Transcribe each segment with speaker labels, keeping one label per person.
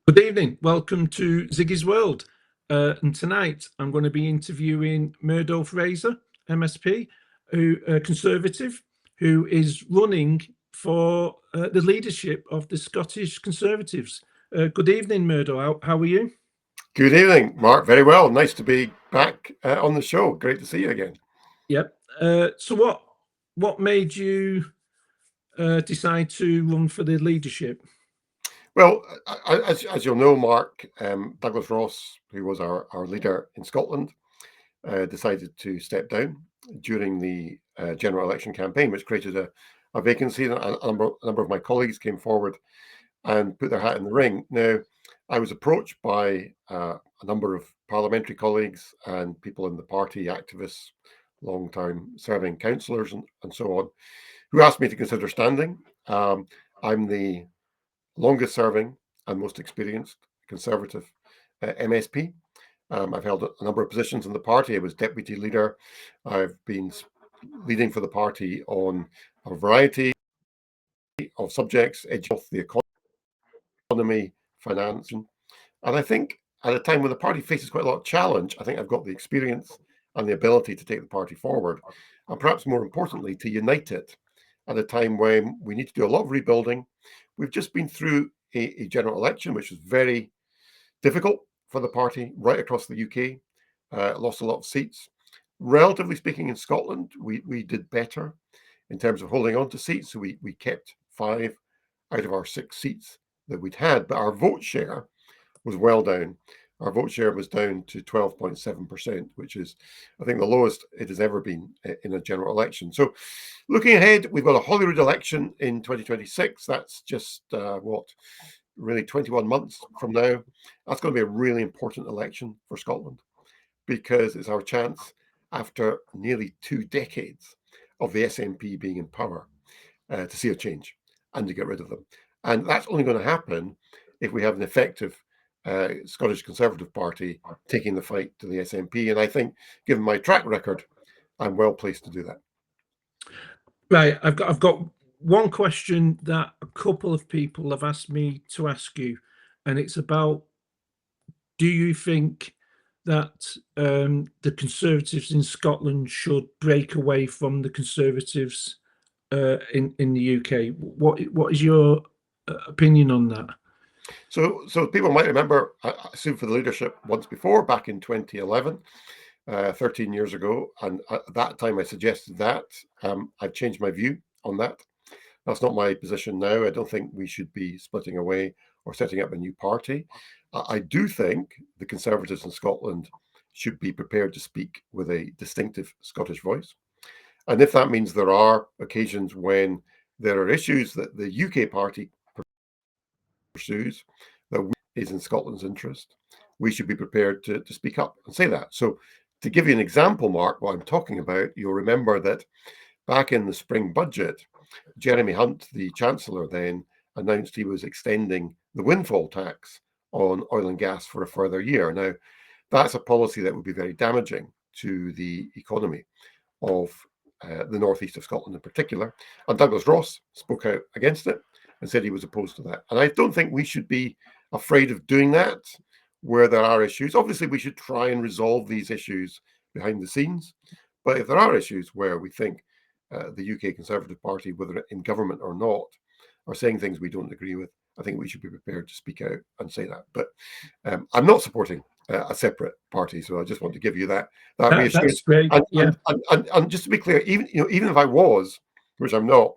Speaker 1: Good evening. Welcome to Ziggy'S World. And tonight I'm going to be interviewing Murdo Fraser, MSP, who Conservative, who is running for the leadership of the Scottish Conservatives. Good evening, Murdo. How are you?
Speaker 2: Good evening, Mark. Very well. Nice to be back on the show. Great to see you again.
Speaker 1: Yep. So what made you decide to run for the leadership?
Speaker 2: Well, as you'll know, Mark, Douglas Ross, who was our leader in Scotland, decided to step down during the general election campaign, which created a vacancy. And a number of my colleagues came forward and put their hat in the ring. Now, I was approached by a number of parliamentary colleagues and people in the party, activists, long-time serving councillors, and so on, who asked me to consider standing. I'm the longest serving and most experienced Conservative MSP. I've held a number of positions in the party. I was deputy leader. I've been leading for the party on a variety of subjects, the economy, finance. And I think at a time when the party faces quite a lot of challenge, I think I've got the experience and the ability to take the party forward, and perhaps more importantly, to unite it at a time when we need to do a lot of rebuilding. We've just been through a general election, which was very difficult for the party right across the UK, lost a lot of seats. Relatively speaking, in Scotland, we did better in terms of holding on to seats. So we kept 5 out of our 6 seats that we'd had, but our vote share was well down. Our vote share was down to 12.7%, which is, I think, the lowest it has ever been in a general election. So looking ahead, we've got a Holyrood election in 2026. That's just, really 21 months from now. That's going to be a really important election for Scotland because it's our chance, after nearly 2 decades of the SNP being in power, to see a change and to get rid of them. And that's only going to happen if we have an effective Scottish Conservative Party taking the fight to the SNP. And I think, given my track record, I'm well placed to do that.
Speaker 1: Right, I've got one question that a couple of people have asked me to ask you, and it's about: do you think that the Conservatives in Scotland should break away from the Conservatives in the UK? What is your opinion on that?
Speaker 2: So people might remember I sued for the leadership once before, back in 2011. 13 years ago, and at that time I suggested that. I've changed my view on that. That's not my position now. I don't think we should be splitting away or setting up a new party. I do think the Conservatives in Scotland should be prepared to speak with a distinctive Scottish voice. And if that means there are occasions when there are issues that the UK party pursues that is in Scotland's interest, we should be prepared to speak up and say that. So to give you an example, Mark, what I'm talking about, you'll remember that back in the spring budget, Jeremy Hunt, the Chancellor then, announced he was extending the windfall tax on oil and gas for a further year. Now, that's a policy that would be very damaging to the economy of the northeast of Scotland in particular. And Douglas Ross spoke out against it and said he was opposed to that. And I don't think we should be afraid of doing that where there are issues. Obviously, we should try and resolve these issues behind the scenes. But if there are issues where we think the UK Conservative Party, whether in government or not, are saying things we don't agree with, I think we should be prepared to speak out and say that. But I'm not supporting a separate party, so I just want to give you that reassurance.
Speaker 1: That's great.
Speaker 2: And just to be clear, even if I was, which I'm not,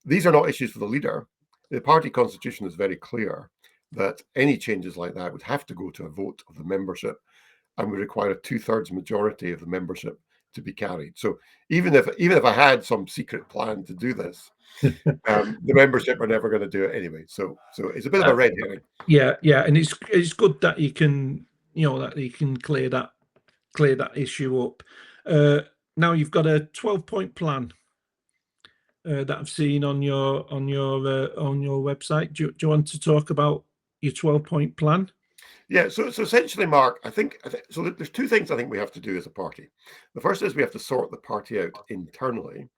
Speaker 2: these are not issues for the leader. The party constitution is very clear that any changes like that would have to go to a vote of the membership and would require a 2/3 majority of the membership to be carried. So even if I had some secret plan to do this, the membership are never going to do it anyway. So it's a bit of a red herring.
Speaker 1: Yeah, and it's good that you can clear that issue up. Now you've got a 12-point plan that I've seen on your website. Do you want to talk about your 12-point plan?
Speaker 2: Yeah, so essentially, Mark, I think so. There's 2 things I think we have to do as a party. The first is we have to sort the party out internally,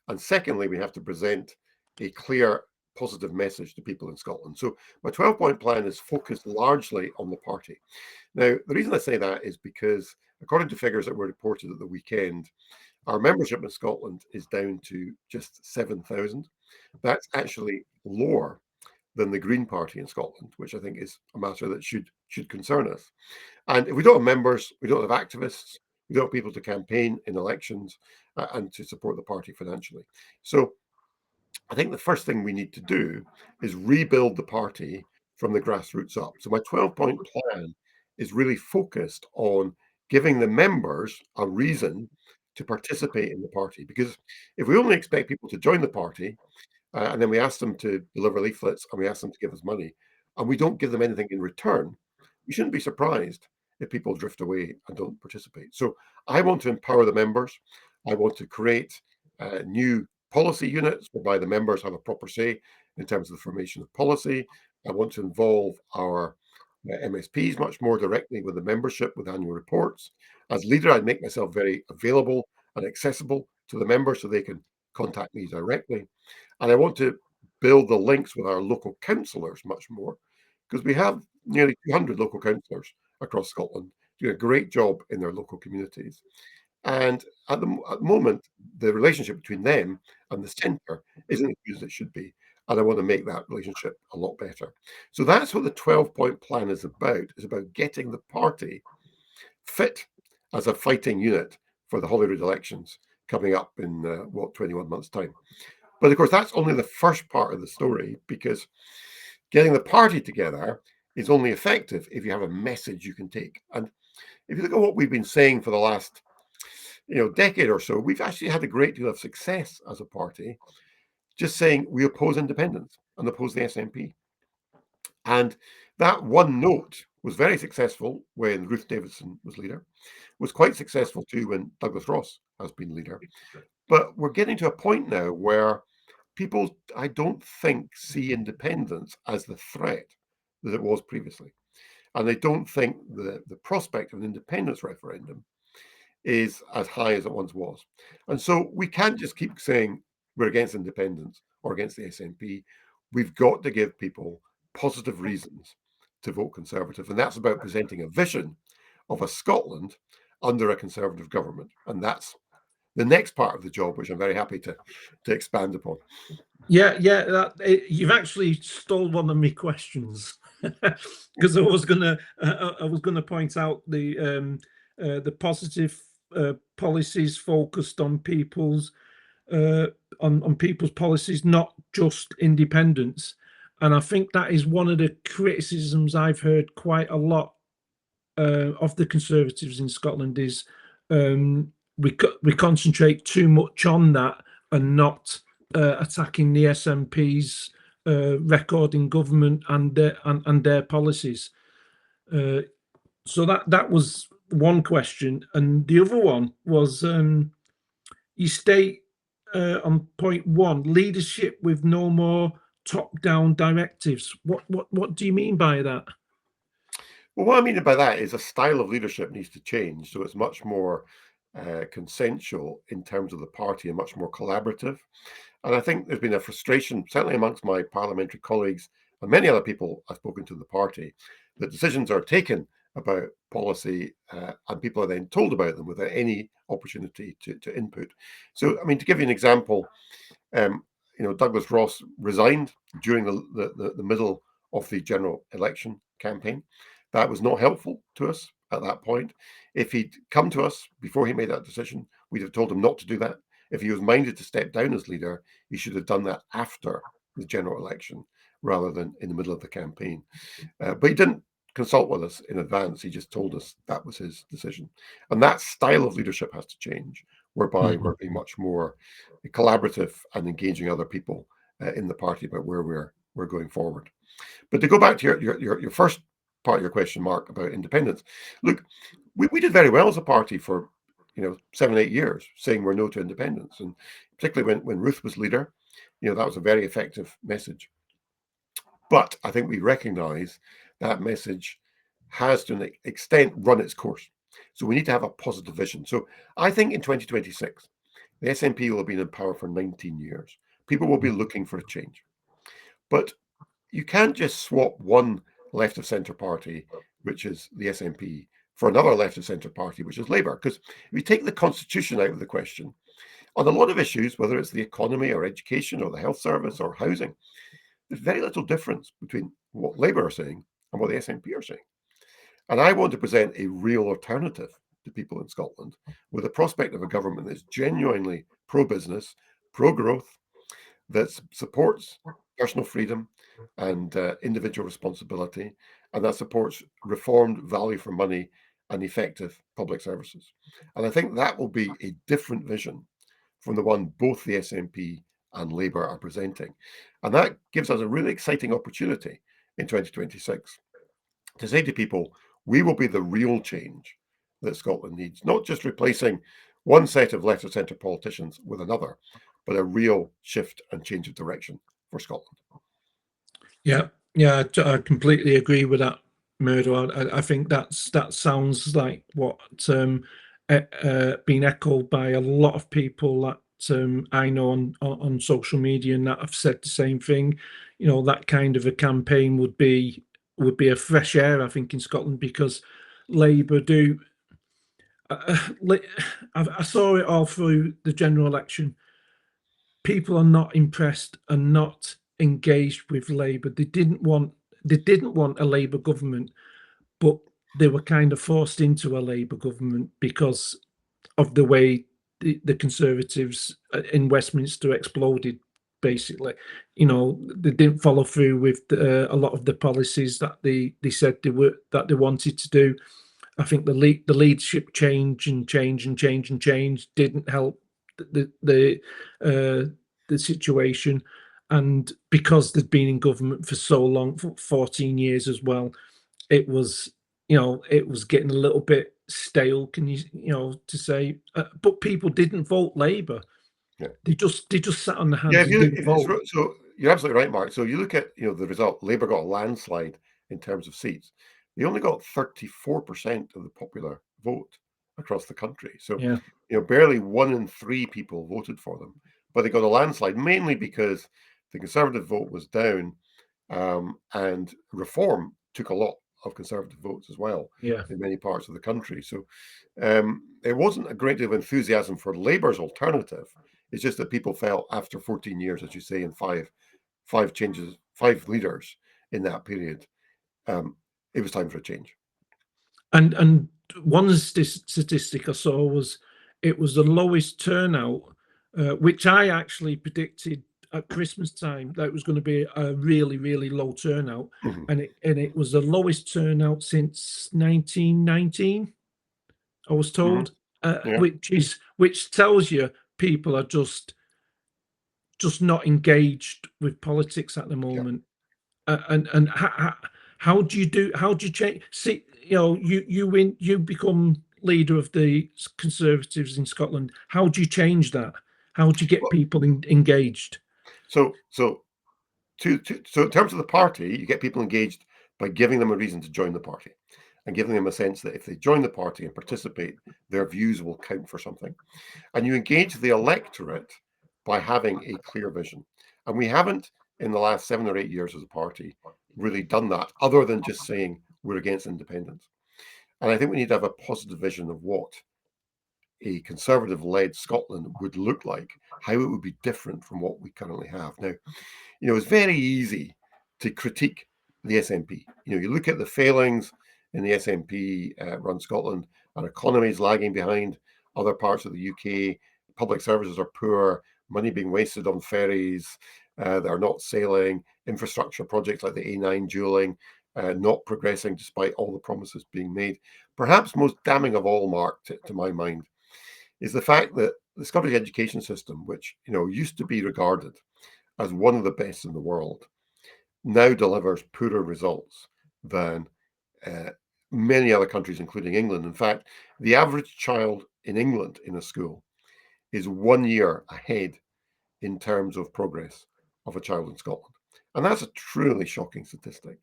Speaker 2: and secondly, we have to present a clear positive message to people in Scotland. So my 12-point plan is focused largely on the party. Now, the reason I say that is because, according to figures that were reported at the weekend, our membership in Scotland is down to just 7,000. That's actually lower than the Green Party in Scotland, which I think is a matter that should concern us. And if we don't have members, we don't have activists, we don't have people to campaign in elections and to support the party financially. So I think the first thing we need to do is rebuild the party from the grassroots up. So my 12-point plan is really focused on giving the members a reason to participate in the party. Because if we only expect people to join the party, and then we ask them to deliver leaflets and we ask them to give us money, and we don't give them anything in return, we shouldn't be surprised if people drift away and don't participate. So I want to empower the members. I want to create new policy units whereby the members have a proper say in terms of the formation of policy. I want to involve our MSPs much more directly with the membership with annual reports. As leader, I'd make myself very available and accessible to the members so they can contact me directly. And I want to build the links with our local councillors much more, because we have nearly 200 local councillors across Scotland doing a great job in their local communities. And at the moment, the relationship between them and the centre isn't as good as it should be. And I want to make that relationship a lot better. So that's what the 12-point plan is about. It's about getting the party fit as a fighting unit for the Holyrood elections coming up in, 21 months' time. But of course, that's only the first part of the story, because getting the party together is only effective if you have a message you can take. And if you look at what we've been saying for the last decade or so, we've actually had a great deal of success as a party, just saying we oppose independence and oppose the SNP. And that one note was very successful when Ruth Davidson was leader, was quite successful too when Douglas Ross has been leader. But we're getting to a point now where people, I don't think, see independence as the threat that it was previously. And they don't think the prospect of an independence referendum is as high as it once was. And so we can't just keep saying we're against independence or against the SNP. We've got to give people positive reasons to vote Conservative. And that's about presenting a vision of a Scotland under a Conservative government. And that's the next part of the job, which I'm very happy to expand upon.
Speaker 1: Yeah, you've actually stole one of my questions, because I was gonna point out the positive policies focused on people's on people's policies, not just independence. And I think that is one of the criticisms I've heard quite a lot of the Conservatives in Scotland is we concentrate too much on that and not attacking the SNP's record in government and their policies. So that was one question, and the other one was you state on point one, leadership with no more top-down directives. What do you mean by that?
Speaker 2: Well, what I mean by that is a style of leadership needs to change. So it's much more consensual in terms of the party and much more collaborative. And I think there's been a frustration, certainly amongst my parliamentary colleagues and many other people I've spoken to in the party, that decisions are taken about policy and people are then told about them without any opportunity to input. So, I mean, to give you an example, Douglas Ross resigned during the middle of the general election campaign. That was not helpful to us at that point. If he'd come to us before he made that decision, we'd have told him not to do that. If he was minded to step down as leader, he should have done that after the general election rather than in the middle of the campaign. But he didn't consult with us in advance. He just told us that was his decision. And that style of leadership has to change, whereby we're being much more collaborative and engaging other people in the party about where we're going forward. But to go back to your first part of your question, Mark, about independence, look, we did very well as a party for 7-8 years saying we're no to independence, and particularly when Ruth was leader, that was a very effective message. But I think we recognise that message has to an extent run its course. So we need to have a positive vision. So I think in 2026, the SNP will have been in power for 19 years. People will be looking for a change. But you can't just swap one left of centre party, which is the SNP, for another left of centre party, which is Labour. Because if you take the constitution out of the question, on a lot of issues, whether it's the economy or education or the health service or housing, there's very little difference between what Labour are saying and what the SNP are saying. And I want to present a real alternative to people in Scotland with the prospect of a government that's genuinely pro-business, pro-growth, that supports personal freedom and individual responsibility, and that supports reformed value for money and effective public services. And I think that will be a different vision from the one both the SNP and Labour are presenting. And that gives us a really exciting opportunity in 2026 to say to people, we will be the real change that Scotland needs, not just replacing one set of left of centre politicians with another, but a real shift and change of direction for Scotland.
Speaker 1: Yeah, I completely agree with that, Murdo. I think that sounds like what been echoed by a lot of people that I know on social media, and that have said the same thing. You know, that kind of a campaign would be a fresh air, I think, in Scotland, because Labour do. I saw it all through the general election. People are not impressed and not engaged with Labour. They didn't want a Labour government, but they were kind of forced into a Labour government because of the way the Conservatives in Westminster exploded. Basically, you know, they didn't follow through with a lot of the policies that they said they wanted to do. I think the leadership change didn't help the situation, and because they'd been in government for so long, for 14 years as well, it was it was getting a little bit stale. Can to say, but people didn't vote Labour.
Speaker 2: Yeah.
Speaker 1: They just sat on their hands
Speaker 2: Yeah,
Speaker 1: and didn't vote.
Speaker 2: so you're absolutely right, Mark. So you look at the result. Labour got a landslide in terms of seats. They only got 34% of the popular vote across the country. So
Speaker 1: Yeah,
Speaker 2: barely 1 in 3 people voted for them, but they got a landslide mainly because the Conservative vote was down, and Reform took a lot of Conservative votes as well
Speaker 1: yeah,
Speaker 2: in many parts of the country. So it wasn't a great deal of enthusiasm for Labour's alternative. It's just that people felt after 14 years, as you say, and five changes, 5 leaders in that period, it was time for a change.
Speaker 1: and one statistic I saw was it was the lowest turnout, which I actually predicted at Christmas time that it was going to be a really low turnout,
Speaker 2: Mhm.
Speaker 1: and it was the lowest turnout since 1919. I was told,
Speaker 2: Yeah.
Speaker 1: which tells you people are just not engaged with politics at the
Speaker 2: Yeah.
Speaker 1: moment. And how do you change? See, you become leader of the Conservatives in Scotland. How do you change that? How do you get
Speaker 2: Well,
Speaker 1: people engaged?
Speaker 2: so in terms of the party, you get people engaged by giving them a reason to join the party and giving them a sense that if they join the party and participate, their views will count for something. And you engage the electorate by having a clear vision. And we haven't, in the last 7 or 8 years as a party, really done that, other than just saying we're against independence. And I think we need to have a positive vision of what a Conservative-led Scotland would look like, how it would be different from what we currently have. Now, it's very easy to critique the SNP. You look at the failings in the SNP run Scotland. Our economy is lagging behind other parts of the UK. Public services are poor, money being wasted on ferries that are not sailing, infrastructure projects like the A9 dualling not progressing despite all the promises being made. Perhaps most damning of all, Mark, to my mind, is the fact that the Scottish education system, which used to be regarded as one of the best in the world, now delivers poorer results than many other countries, including England. In fact, the average child in England in a school is 1 year ahead in terms of progress of a child in Scotland. And that's a truly shocking statistic,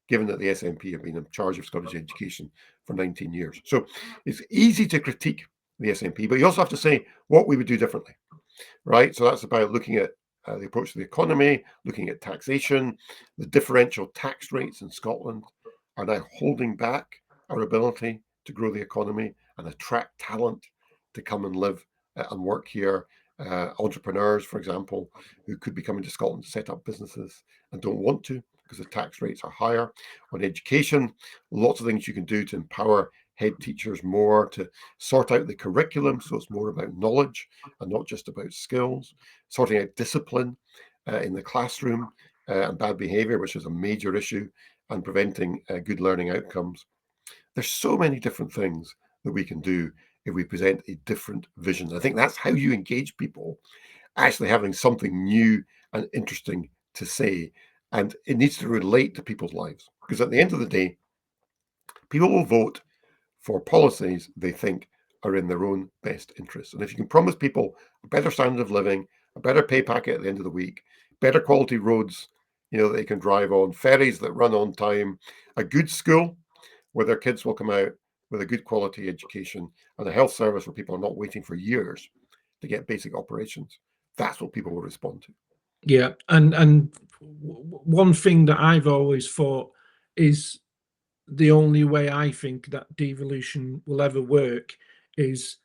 Speaker 2: given that the SNP have been in charge of Scottish education for 19 years. So it's easy to critique the SNP, but you also have to say what we would do differently, right? So that's about looking at the approach to the economy, looking at taxation, the differential tax rates in Scotland are now holding back our ability to grow the economy and attract talent to come and live and work here. Entrepreneurs, for example, who could be coming to Scotland to set up businesses and don't want to because the tax rates are higher. On education, lots of things you can do to empower head teachers more, to sort out the curriculum so it's more about knowledge and not just about skills, sorting out discipline in the classroom and bad behavior, which is a major issue, and preventing good learning outcomes. There's so many different things that we can do if we present a different vision. I think that's how you engage people, actually having something new and interesting to say. And it needs to relate to people's lives. Because at the end of the day, people will vote for policies they think are in their own best interests. And if you can promise people a better standard of living, a better pay packet at the end of the week, better quality roads, that they can drive on, ferries that run on time, a good school where their kids will come out with a good quality education, and a health service where people are not waiting for years to get basic operations, that's what people will respond to.
Speaker 1: Yeah, and one thing that I've always thought is the only way I think that devolution will ever work is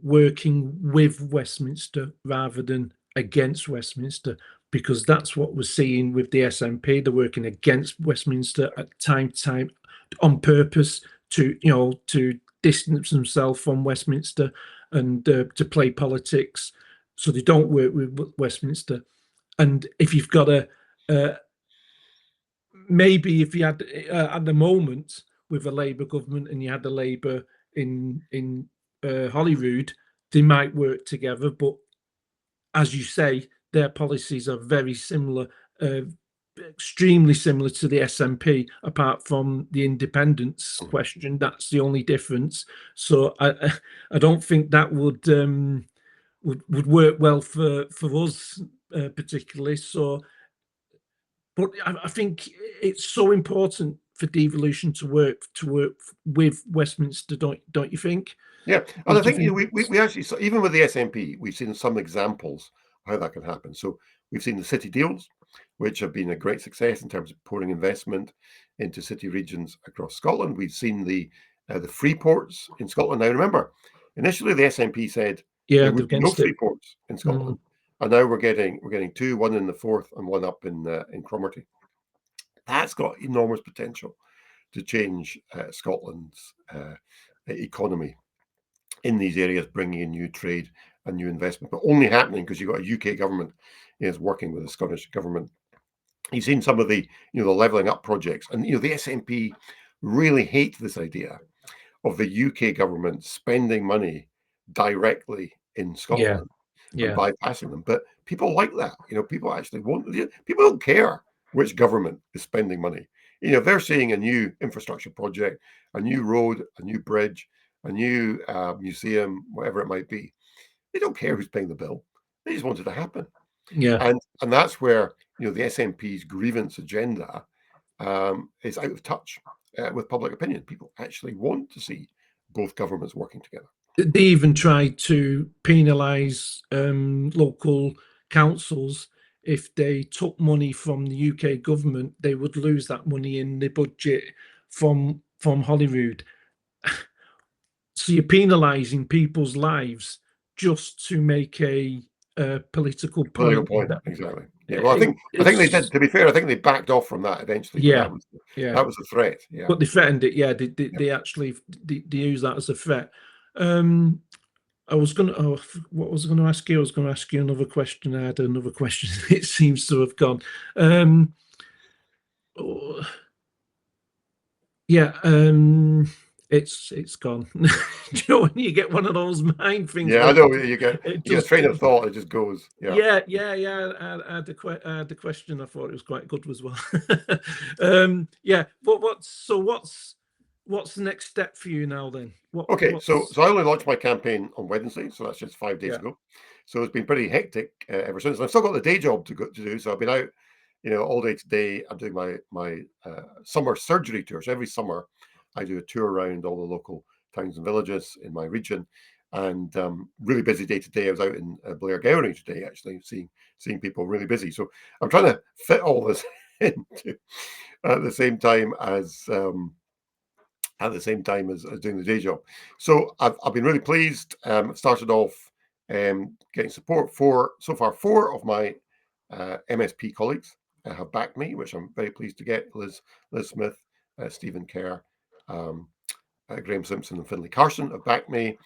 Speaker 1: working with Westminster rather than against Westminster, because that's what we're seeing with the SNP. They're working against Westminster at time to time on purpose to distance themselves from Westminster and to play politics, so they don't work with Westminster. And if you've got maybe if you had at the moment with a Labour government and you had the Labour in Holyrood, they might work together. But as you say, their policies are very similar, extremely similar to the SNP, apart from the independence question. That's the only difference. So I don't think that would work well for us particularly. So. But I think it's so important for devolution to work with Westminster, don't you think?
Speaker 2: Yeah, and I think we actually saw, even with the SNP, we've seen some examples of how that can happen. So we've seen the city deals, which have been a great success in terms of pouring investment into city regions across Scotland. We've seen the free ports in Scotland. Now remember, initially the SNP said there would be no free ports in Scotland. And now we're getting two, one in the Forth and one up in Cromarty. That's got enormous potential to change Scotland's economy in these areas, bringing in new trade and new investment, but only happening because you've got a UK government is working with the Scottish government. You've seen some of the the levelling up projects, and the SNP really hate this idea of the UK government spending money directly in Scotland. And bypassing them, but people like that. People actually want. People don't care which government is spending money. If they're seeing a new infrastructure project, a new road, a new bridge, a new museum, whatever it might be, they don't care who's paying the bill. They just want it to happen.
Speaker 1: Yeah,
Speaker 2: and that's where the SNP's grievance agenda is out of touch with public opinion. People actually want to see both governments working together.
Speaker 1: they even tried to penalise local councils. If they took money from the UK government, they would lose that money in the budget from Holyrood. So you're penalising people's lives just to make a political point.
Speaker 2: Exactly. Yeah. Well, I think they did. To be fair, I think they backed off from that eventually.
Speaker 1: Yeah.
Speaker 2: That was a threat. Yeah.
Speaker 1: But they threatened it. Yeah. They actually they use that as a threat. I was going to. What was I going to ask you? I was going to ask you another question. I had another question. It seems to have gone. Yeah. It's gone. Do you know when you get one of those mind things?
Speaker 2: Yeah, I know you get a train of thought. It just goes.
Speaker 1: Yeah. I had the question. I thought it was quite good as well. Yeah. But what's the next step for you now then?
Speaker 2: Okay, so I only launched my campaign on Wednesday, so that's just 5 days ago. So it's been pretty hectic ever since. And I've still got the day job to do. So I've been out, all day today. I'm doing my summer surgery tours. Every summer, I do a tour around all the local towns and villages in my region. And really busy day today. I was out in Blairgowrie today, actually, seeing seeing people really busy. So I'm trying to fit all this into at the same time as doing the day job. So I've been really pleased. Started off getting support for so far 4 of my MSP colleagues have backed me, which I'm very pleased to get. Liz Smith, Stephen Kerr, Graham Simpson and Finlay Carson have backed me.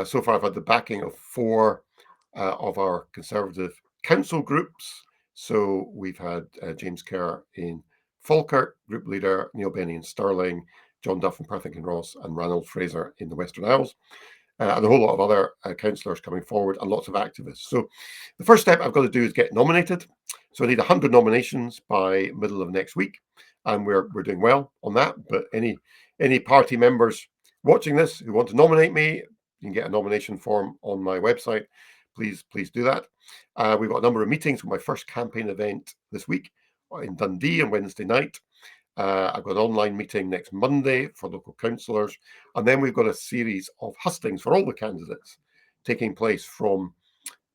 Speaker 2: So far I've had the backing of 4 of our Conservative council groups. So we've had James Kerr in Falkirk, group leader, Neil Benny in Stirling, John Duff in Perthink and Ross, and Ranald Fraser in the Western Isles. And a whole lot of other councillors coming forward and lots of activists. So the first step I've got to do is get nominated. So I need 100 nominations by middle of next week. And we're doing well on that. But any party members watching this who want to nominate me, you can get a nomination form on my website. Please do that. We've got a number of meetings for my first campaign event this week in Dundee on Wednesday night. I've got an online meeting next Monday for local councillors. And then we've got a series of hustings for all the candidates taking place from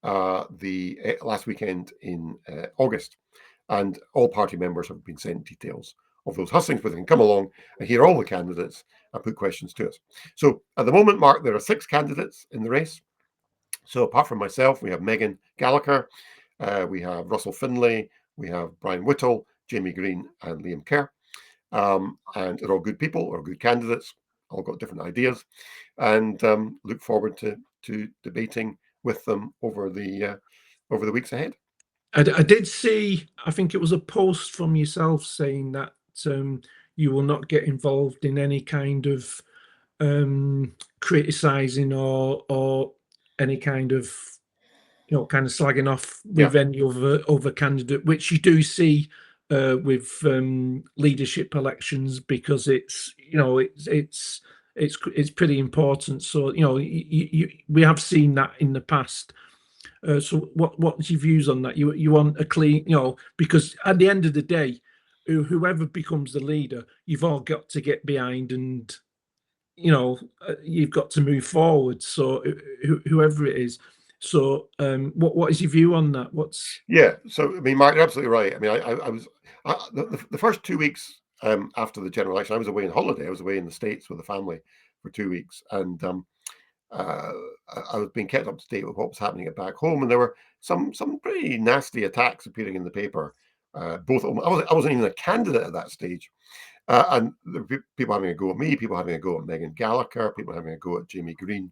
Speaker 2: the last weekend in August. And all party members have been sent details of those hustings, but they can come along and hear all the candidates and put questions to us. So at the moment, Mark, there are 6 candidates in the race. So apart from myself, we have Megan Gallagher, we have Russell Finlay, we have Brian Whittle, Jamie Green and Liam Kerr. And they're all good people or good candidates, all got different ideas, and look forward to debating with them over the weeks ahead.
Speaker 1: I did see, I think it was a post from yourself saying that you will not get involved in any kind of criticising or any kind of kind of slagging off with any other candidate, which you do see with leadership elections, because it's pretty important. So we have seen that in the past. So what's your views on that? You want a clean, because at the end of the day, whoever becomes the leader, you've all got to get behind, and you've got to move forward. So whoever it is. So what is your view on that?
Speaker 2: So I mean, Mark, you're absolutely right. I mean, I was the first 2 weeks after the general election, I was away on holiday. I was away in the States with the family for 2 weeks, and I was being kept up to date with what was happening back home, and there were some pretty nasty attacks appearing in the paper. Both of them, I wasn't even a candidate at that stage, and there were people having a go at me, people having a go at Megan Gallagher, people having a go at Jamie Green,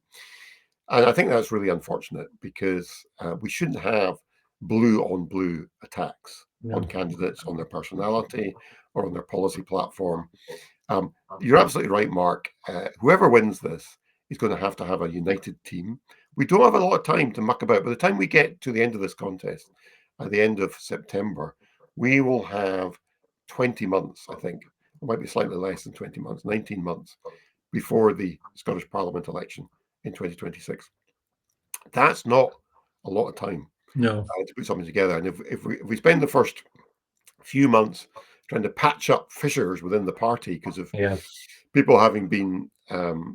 Speaker 2: and I think that's really unfortunate, because we shouldn't have blue on blue attacks on candidates, on their personality or on their policy platform. You're absolutely right, Mark. Whoever wins this is going to have a united team. We don't have a lot of time to muck about. By the time we get to the end of this contest, at the end of September, we will have 20 months, I think. It might be slightly less than 20 months, 19 months before the Scottish Parliament election in 2026. That's not a lot of time
Speaker 1: to
Speaker 2: put something together. And if we spend the first few months trying to patch up fissures within the party because of people having been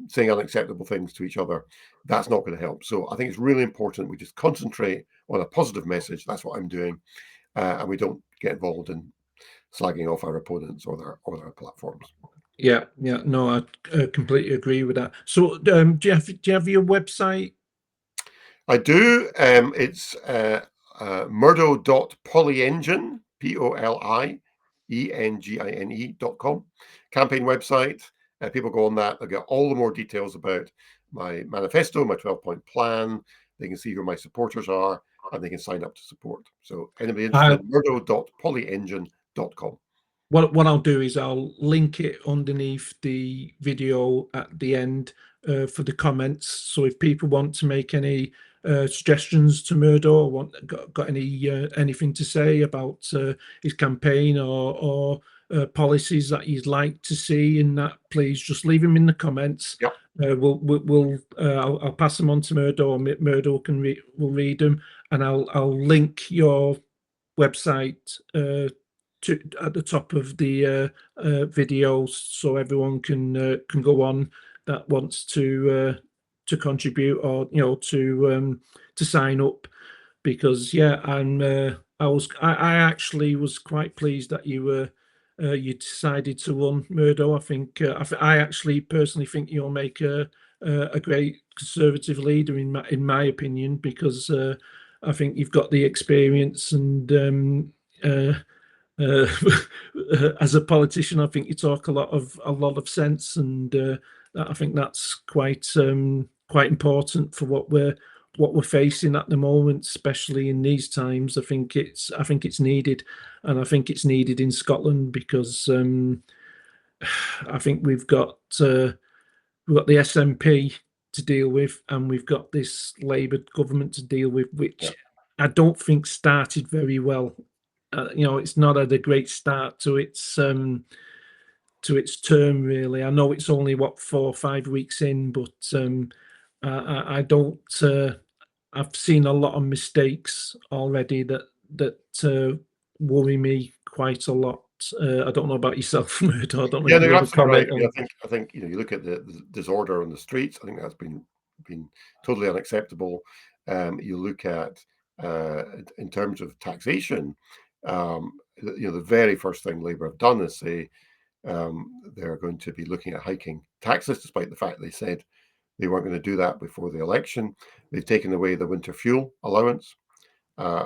Speaker 2: saying unacceptable things to each other, that's not going to help. So I think it's really important we just concentrate on a positive message. That's what I'm doing, and we don't get involved in slagging off our opponents or their platforms.
Speaker 1: No, I completely agree with that. So do you have your website?
Speaker 2: I do. It's murdo.polyengine, POLIENGINE.com, campaign website. People go on that, they'll get all the more details about my manifesto, my 12-point plan. They can see who my supporters are, and they can sign up to support. So anybody interested, murdo.polyengine.com.
Speaker 1: What I'll do is I'll link it underneath the video at the end for the comments. So if people want to make any suggestions to Murdo, or got anything to say about his campaign or policies that you'd like to see in that, please just leave them in the comments. I'll pass them on to Murdo, or Murdo will read them, and I'll link your website at the top of the video, so everyone can go on that wants to contribute, or to sign up. because I actually was quite pleased that you decided to run, Murdo. I think I actually personally think you'll make a great Conservative leader in my opinion, because I think you've got the experience, and uh, as a politician, I think you talk a lot of sense, and I think that's quite important for what we're facing at the moment, especially in these times. I think it's needed, and I think it's needed in Scotland, because I think we've got the SNP to deal with, and we've got this Labour government to deal with, which I don't think started very well. It's not had a great start to its term, really. I know it's only 4 or 5 weeks in, but I don't. I've seen a lot of mistakes already that worry me quite a lot. I don't know about yourself, Murdo. I don't know
Speaker 2: Yeah,
Speaker 1: if
Speaker 2: no,
Speaker 1: you
Speaker 2: you're
Speaker 1: want to
Speaker 2: absolutely right.
Speaker 1: comment
Speaker 2: I mean,
Speaker 1: on.
Speaker 2: I think you look at the disorder on the streets. I think that's been totally unacceptable. You look at in terms of taxation. The very first thing Labour have done is say they're going to be looking at hiking taxes, despite the fact they said they weren't going to do that before the election. They've taken away the winter fuel allowance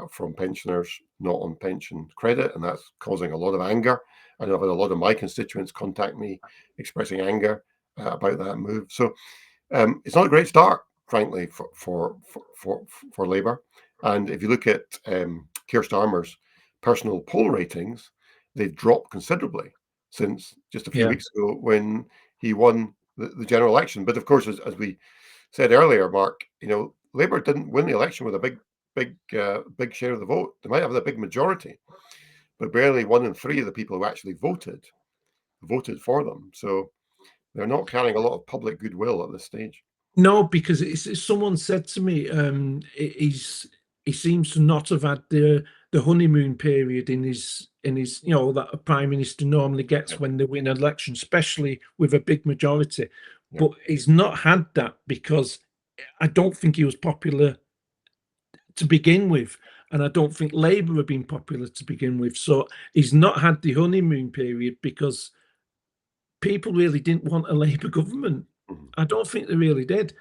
Speaker 2: from pensioners not on pension credit, and that's causing a lot of anger. I know I've had a lot of my constituents contact me expressing anger about that move. So it's not a great start, frankly, for Labour. And if you look at Keir Starmer's personal poll ratings, they've dropped considerably since just a few weeks ago when he won the general election. But of course, as we said earlier, Mark, Labour didn't win the election with a big share of the vote. They might have a big majority, but barely 1 in 3 of the people who actually voted for them. So they're not carrying a lot of public goodwill at this stage.
Speaker 1: No, because someone said to me, he seems to not have had the honeymoon period in his that a prime minister normally gets when they win an election, especially with a big majority.
Speaker 2: Yeah.
Speaker 1: But he's not had that, because I don't think he was popular to begin with, and I don't think Labour have been popular to begin with. So he's not had the honeymoon period because people really didn't want a Labour government.
Speaker 2: Mhm.
Speaker 1: I don't think they really did.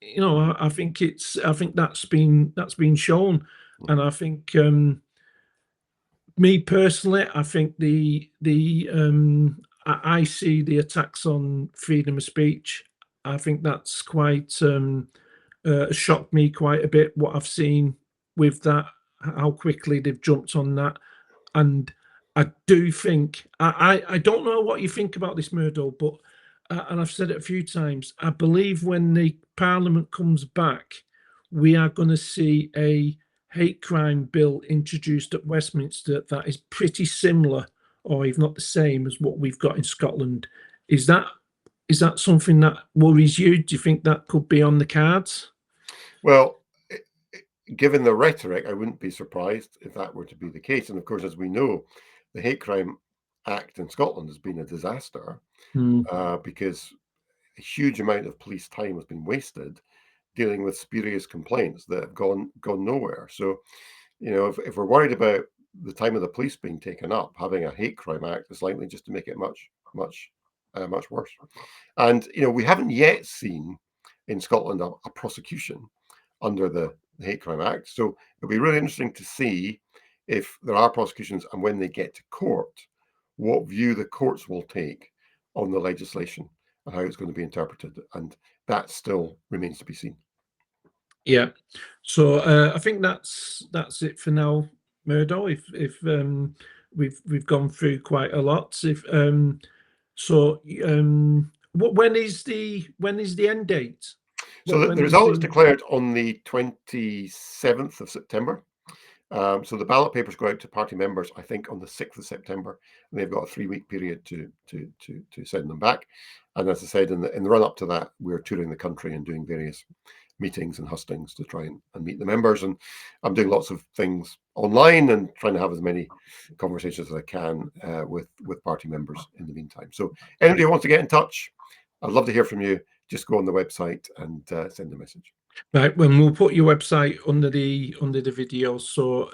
Speaker 1: I think that's been shown, and I think me personally, I think I see the attacks on freedom of speech. I think that's quite shocked me quite a bit, what I've seen with that, how quickly they've jumped on that. And I do think I don't know what you think about this, Murdo, but and I've said it a few times. I believe when the Parliament comes back, we are going to see a hate crime bill introduced at Westminster that is pretty similar, or if not the same, as what we've got in Scotland. Is that something that worries you? Do you think that could be on the cards?
Speaker 2: Well, given the rhetoric, I wouldn't be surprised if that were to be the case. And of course, as we know, the Hate Crime Act in Scotland has been a disaster because a huge amount of police time has been wasted dealing with spurious complaints that have gone nowhere. So, if we're worried about the time of the police being taken up, having a hate crime act is likely just to make it much worse. And we haven't yet seen in Scotland a prosecution under the Hate Crime Act. So it'll be really interesting to see if there are prosecutions, and when they get to court, what view the courts will take on the legislation and how it's going to be interpreted. And that still remains to be seen.
Speaker 1: Yeah. So I think that's it for now, Murdo. If we've gone through quite a lot. When is the end date?
Speaker 2: So the
Speaker 1: When
Speaker 2: result is
Speaker 1: the
Speaker 2: declared on the 27th of September. So the ballot papers go out to party members, I think, on the 6th of September, and they've got a 3-week period to send them back. And as I said, in the run up to that, we're touring the country and doing various meetings and hustings to try and meet the members. And I'm doing lots of things online and trying to have as many conversations as I can with party members in the meantime. So anybody who wants to get in touch, I'd love to hear from you. Just go on the website and send a message.
Speaker 1: Right, well, we'll put your website under the video, so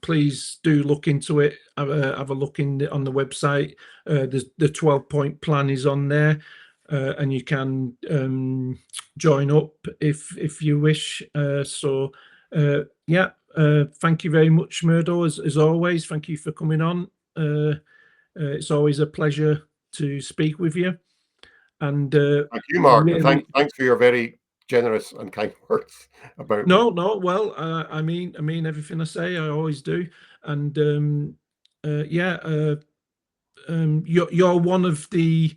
Speaker 1: please do look into it. Have a look on the website. The 12-point plan is on there, and you can join up if you wish. Yeah, thank you very much, Murdo, as always. Thank you for coming on. It's always a pleasure to speak with you. And
Speaker 2: thank you, Mark,
Speaker 1: really,
Speaker 2: and thanks for your very generous and kind words about me.
Speaker 1: no, well, I mean everything I say. I always do. And yeah, you're one of the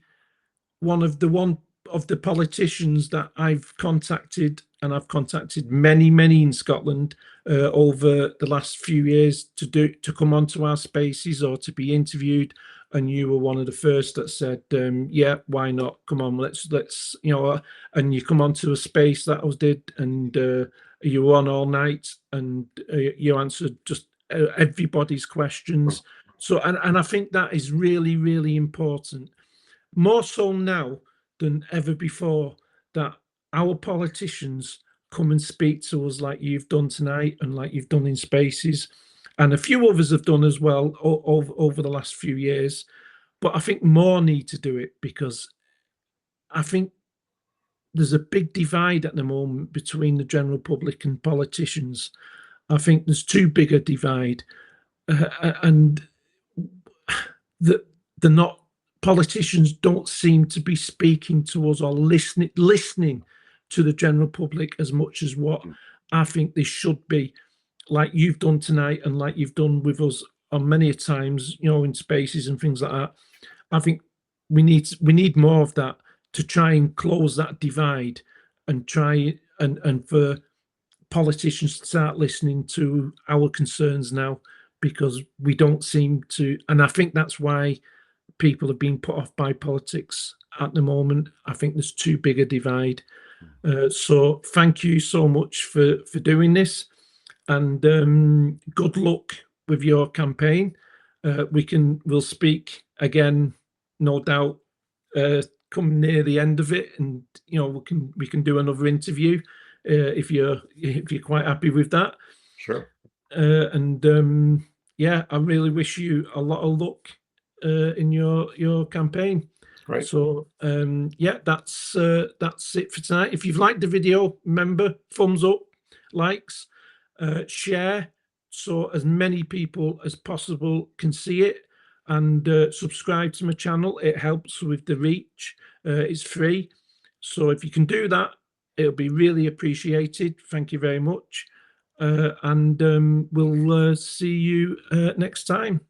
Speaker 1: one of the politicians that I've contacted, and I've contacted many in Scotland over the last few years to come onto our spaces or to be interviewed. And you were one of the first that said, "Yeah, why not? Come on, let's And you come onto a space that I did, and you were on all night, and you answered just everybody's questions. So, and I think that is really important, more so now than ever before, that our politicians come and speak to us like you've done tonight and like you've done in spaces, and a few others have done as well over the last few years. But I think more need to do it, because I think there's a big divide at the moment between the general public and politicians. I think there's too big a divide, and that they're not politicians don't seem to be speaking to us or listening to the general public as much as what I think they should be, like you've done tonight and like you've done with us on many times, in spaces and things like that. I think we need more of that to try and close that divide, and try and for politicians to start listening to our concerns now, because we don't seem to. And I think that's why people have been put off by politics at the moment. I think there's too big a divide. So thank you so much for doing this, and good luck with your campaign. We'll speak again, no doubt, come near the end of it, and we can do another interview if you're quite happy with that.
Speaker 2: Sure.
Speaker 1: And yeah, I really wish you a lot of luck in your campaign.
Speaker 2: Great.
Speaker 1: So yeah, that's it for tonight. If you've liked the video, remember, thumbs up, likes, share, so as many people as possible can see it, and subscribe to my channel. It helps with the reach. It's free, so if you can do that, it'll be really appreciated. Thank you very much. And we'll see you next time.